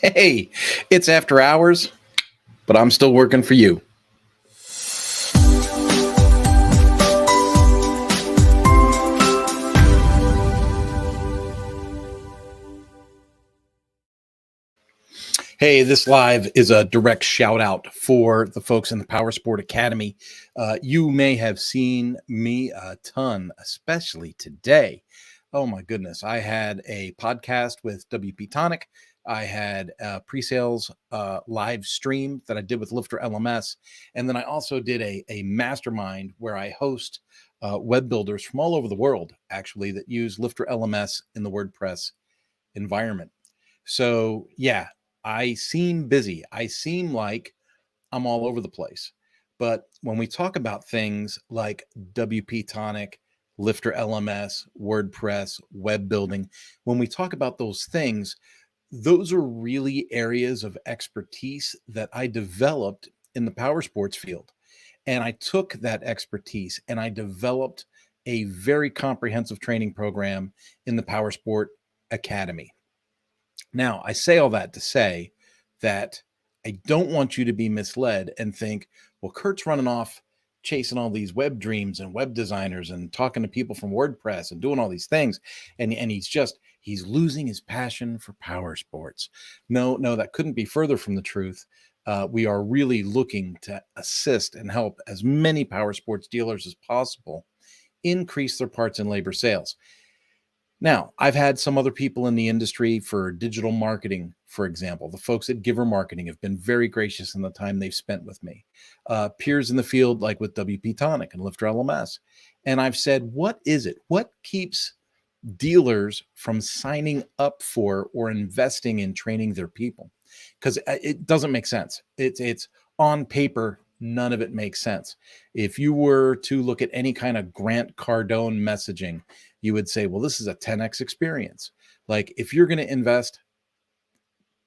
Hey, it's after hours, but I'm still working for you. Hey, this live is a direct shout out for the folks in the Power Sport Academy. You may have seen me a ton, especially today. Oh my goodness. I had a podcast with WP Tonic. I had a pre-sales live stream that I did with Lifter LMS. And then I also did a mastermind where I host web builders from all over the world, actually, that use Lifter LMS in the WordPress environment. So yeah, I seem busy. I seem like I'm all over the place. But when we talk about things like WP Tonic, Lifter LMS, WordPress, web building, when we talk about those things, those are really areas of expertise that I developed in the power sports field. And I took that expertise and I developed a very comprehensive training program in the Power Sport Academy. Now, I say all that to say that I don't want you to be misled and think, well, Kurt's running off chasing all these web dreams and web designers and talking to people from WordPress and doing all these things. And he's losing his passion for power sports. No, that couldn't be further from the truth. We are really looking to assist and help as many power sports dealers as possible increase their parts and labor sales. Now, I've had some other people in the industry for digital marketing, for example. The folks at Giver Marketing have been very gracious in the time they've spent with me. Peers in the field, like with WP Tonic and Lifter LMS. And I've said, what is it? What keeps dealers from signing up for or investing in training their people? Because it doesn't make sense. It's on paper, none of it makes sense. If you were to look at any kind of Grant Cardone messaging, you would say, well, this is a 10x experience. Like if you're going to invest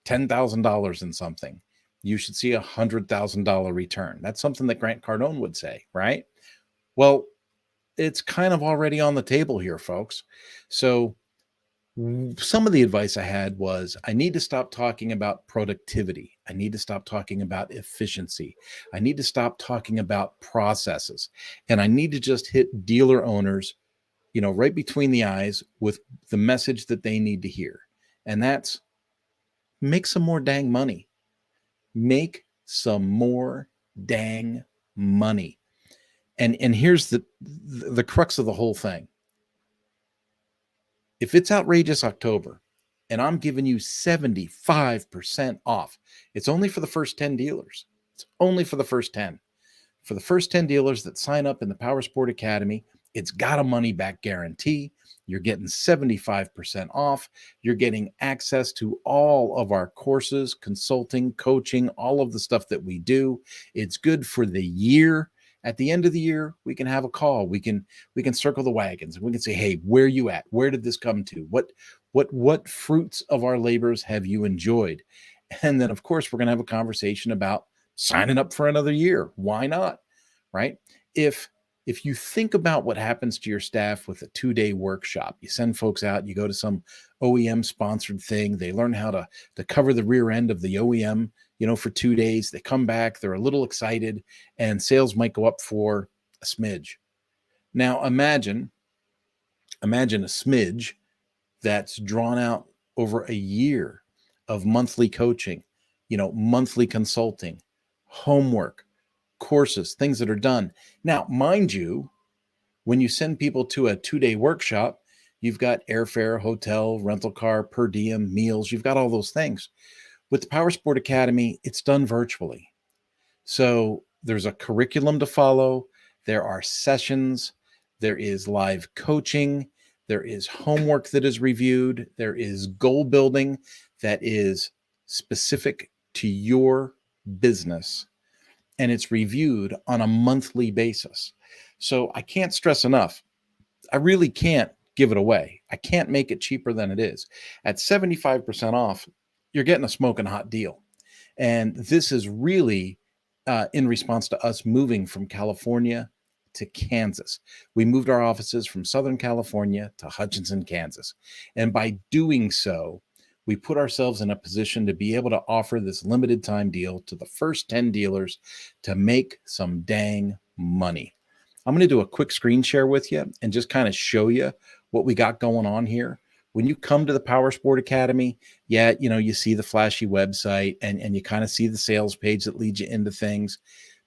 $10,000 in something, you should see $100,000 return. That's something that Grant Cardone would say, right? Well, it's kind of already on the table here, folks. So some of the advice I had was I need to stop talking about productivity. I need to stop talking about efficiency. I need to stop talking about processes. And I need to just hit dealer owners, right between the eyes with the message that they need to hear. And that's make some more dang money. Make some more dang money. And here's the crux of the whole thing. If it's outrageous October and I'm giving you 75% off, it's only for the first 10 dealers. It's only for the first 10. For the first 10 dealers that sign up in the Power Sport Academy, it's got a money back guarantee. You're getting 75% off. You're getting access to all of our courses, consulting, coaching, all of the stuff that we do. It's good for the year. At the end of the year, we can have a call. We can circle the wagons and we can say, hey, where are you at? Where did this come to? What fruits of our labors have you enjoyed? And then, of course, we're going to have a conversation about signing up for another year. Why not? Right? If you think about what happens to your staff with a 2-day workshop, you send folks out, you go to some OEM sponsored thing, they learn how to cover the rear end of the OEM, for 2 days, they come back, they're a little excited, and sales might go up for a smidge. Now imagine a smidge that's drawn out over a year of monthly coaching, monthly consulting, homework, courses, things that are done. Now, mind you, when you send people to a 2-day workshop, you've got airfare, hotel, rental car, per diem, meals, you've got all those things. With the Power Sport Academy, it's done virtually. So there's a curriculum to follow. There are sessions. There is live coaching. There is homework that is reviewed. There is goal building that is specific to your business. And it's reviewed on a monthly basis. So I can't stress enough. I really can't give it away. I can't make it cheaper than it is. At 75% off, you're getting a smoking hot deal. And this is really in response to us moving from California to Kansas. We moved our offices from Southern California to Hutchinson, Kansas. And by doing so, we put ourselves in a position to be able to offer this limited time deal to the first 10 dealers to make some dang money. I'm going to do a quick screen share with you and just kind of show you what we got going on here. When you come to the Power Sport Academy, yeah, you see the flashy website and you kind of see the sales page that leads you into things.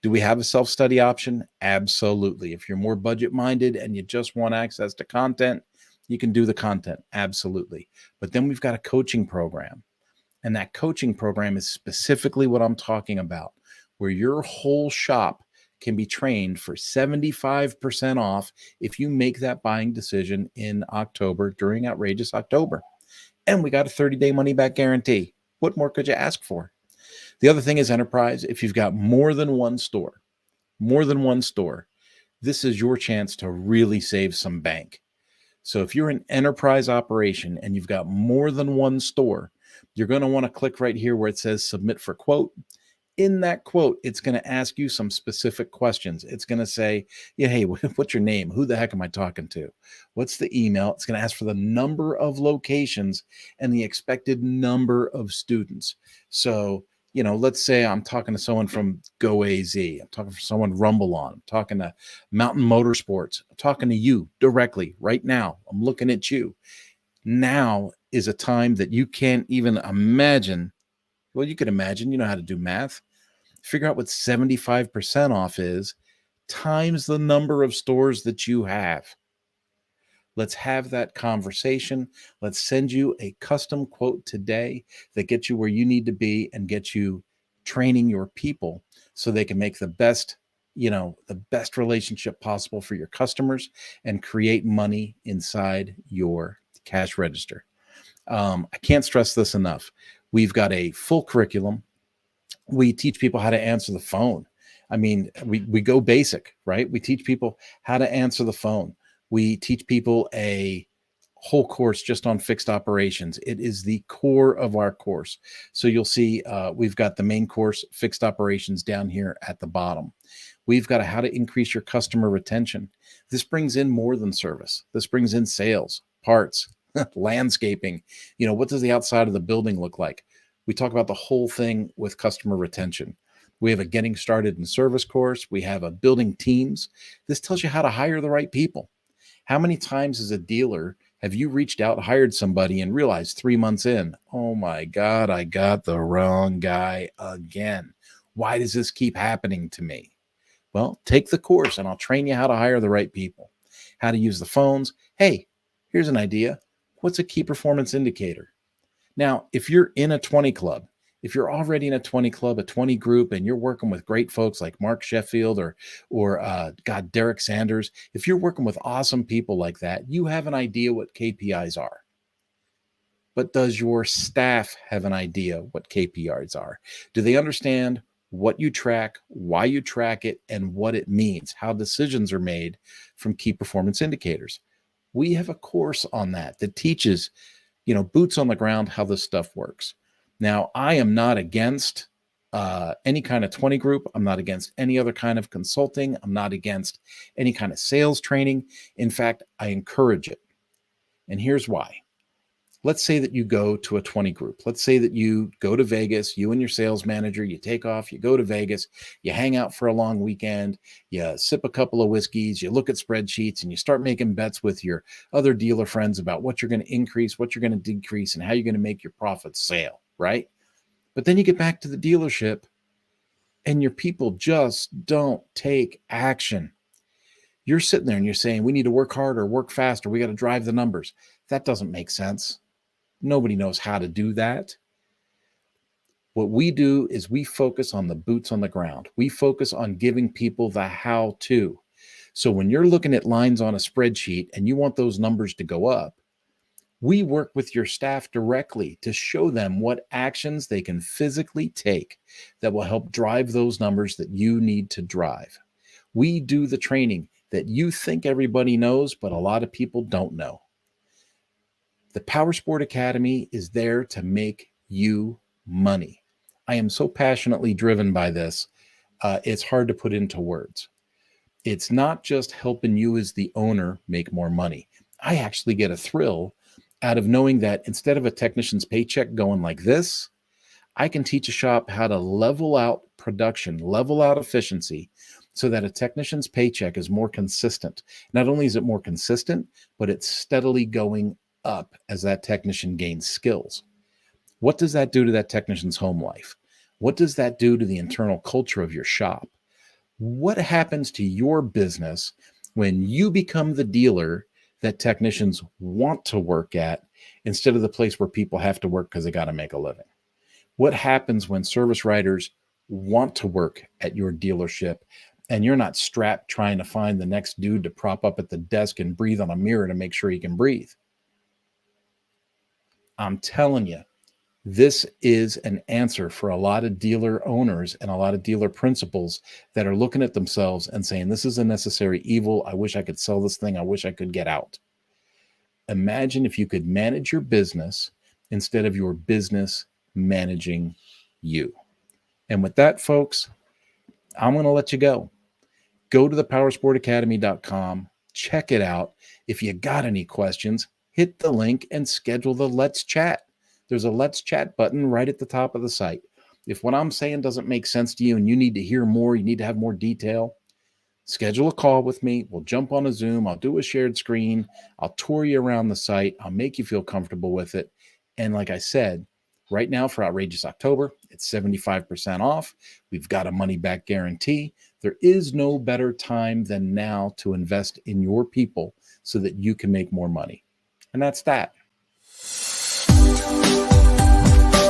Do we have a self-study option? Absolutely. If you're more budget-minded and you just want access to content, you can do the content. Absolutely. But then we've got a coaching program. And that coaching program is specifically what I'm talking about, where your whole shop can be trained for 75% off if you make that buying decision in October during Outrageous October. And we got a 30-day money-back guarantee. What more could you ask for? The other thing is enterprise. If you've got more than one store, this is your chance to really save some bank. So if you're an enterprise operation and you've got more than one store, you're going to want to click right here where it says submit for quote. In that quote, it's going to ask you some specific questions. It's going to say, yeah, hey, what's your name? Who the heck am I talking to? What's the email? It's going to ask for the number of locations and the expected number of students. So, let's say I'm talking to someone from GoAZ. I'm talking to someone RumbleOn. I'm talking to Mountain Motorsports. I'm talking to you directly right now. I'm looking at you. Now is a time that you can't even imagine. Well, you can imagine, you know how to do math. Figure out what 75% off is times the number of stores that you have. Let's have that conversation. Let's send you a custom quote today that gets you where you need to be and get you training your people so they can make the best relationship possible for your customers and create money inside your cash register. I can't stress this enough. We've got a full curriculum. We teach people how to answer the phone. I mean, we go basic, right? We teach people how to answer the phone. We teach people a whole course just on fixed operations. It is the core of our course. So you'll see we've got the main course, fixed operations, down here at the bottom. We've got how to increase your customer retention. This brings in more than service. This brings in sales, parts, landscaping. What does the outside of the building look like? We talk about the whole thing with customer retention. We have a getting started in service course. We have a building teams. This tells you how to hire the right people. How many times as a dealer have you reached out, hired somebody, and realized 3 months in, oh my God, I got the wrong guy again. Why does this keep happening to me? Well, take the course and I'll train you how to hire the right people, how to use the phones. Hey, here's an idea. What's a key performance indicator? Now, if you're in a 20 club, if you're already in a 20 club, a 20 group, and you're working with great folks like Mark Sheffield or Derek Sanders, if you're working with awesome people like that, you have an idea what KPIs are. But does your staff have an idea what KPIs are? Do they understand what you track, why you track it, and what it means, how decisions are made from key performance indicators? We have a course on that teaches, boots on the ground, how this stuff works. Now, I am not against any kind of 20 group. I'm not against any other kind of consulting. I'm not against any kind of sales training. In fact, I encourage it. And here's why. Let's say that you go to a 20 group. Let's say that you go to Vegas, you and your sales manager, you take off, you go to Vegas, you hang out for a long weekend, you sip a couple of whiskeys, you look at spreadsheets, and you start making bets with your other dealer friends about what you're going to increase, what you're going to decrease, and how you're going to make your profits sail, right? But then you get back to the dealership and your people just don't take action. You're sitting there and you're saying, we need to work harder, work faster, we got to drive the numbers. That doesn't make sense. Nobody knows how to do that. What we do is we focus on the boots on the ground. We focus on giving people the how to. So when you're looking at lines on a spreadsheet and you want those numbers to go up, we work with your staff directly to show them what actions they can physically take that will help drive those numbers that you need to drive. We do the training that you think everybody knows, but a lot of people don't know. The Power Sport Academy is there to make you money. I am so passionately driven by this. It's hard to put into words. It's not just helping you as the owner make more money. I actually get a thrill out of knowing that instead of a technician's paycheck going like this, I can teach a shop how to level out production, level out efficiency, so that a technician's paycheck is more consistent. Not only is it more consistent, but it's steadily going up as that technician gains skills. What does that do to that technician's home life? What does that do to the internal culture of your shop? What happens to your business when you become the dealer that technicians want to work at instead of the place where people have to work because they got to make a living? What happens when service writers want to work at your dealership and you're not strapped trying to find the next dude to prop up at the desk and breathe on a mirror to make sure he can breathe? I'm telling you, this is an answer for a lot of dealer owners and a lot of dealer principals that are looking at themselves and saying, this is a necessary evil. I wish I could sell this thing. I wish I could get out. Imagine if you could manage your business instead of your business managing you. And with that, folks, I'm going to let you go. Go to thepowersportacademy.com. Check it out. If you got any questions, hit the link and schedule the Let's Chat. There's a Let's Chat button right at the top of the site. If what I'm saying doesn't make sense to you and you need to hear more, you need to have more detail, schedule a call with me. We'll jump on a Zoom. I'll do a shared screen. I'll tour you around the site. I'll make you feel comfortable with it. And like I said, right now for Outrageous October, it's 75% off. We've got a money-back guarantee. There is no better time than now to invest in your people so that you can make more money. And that's that.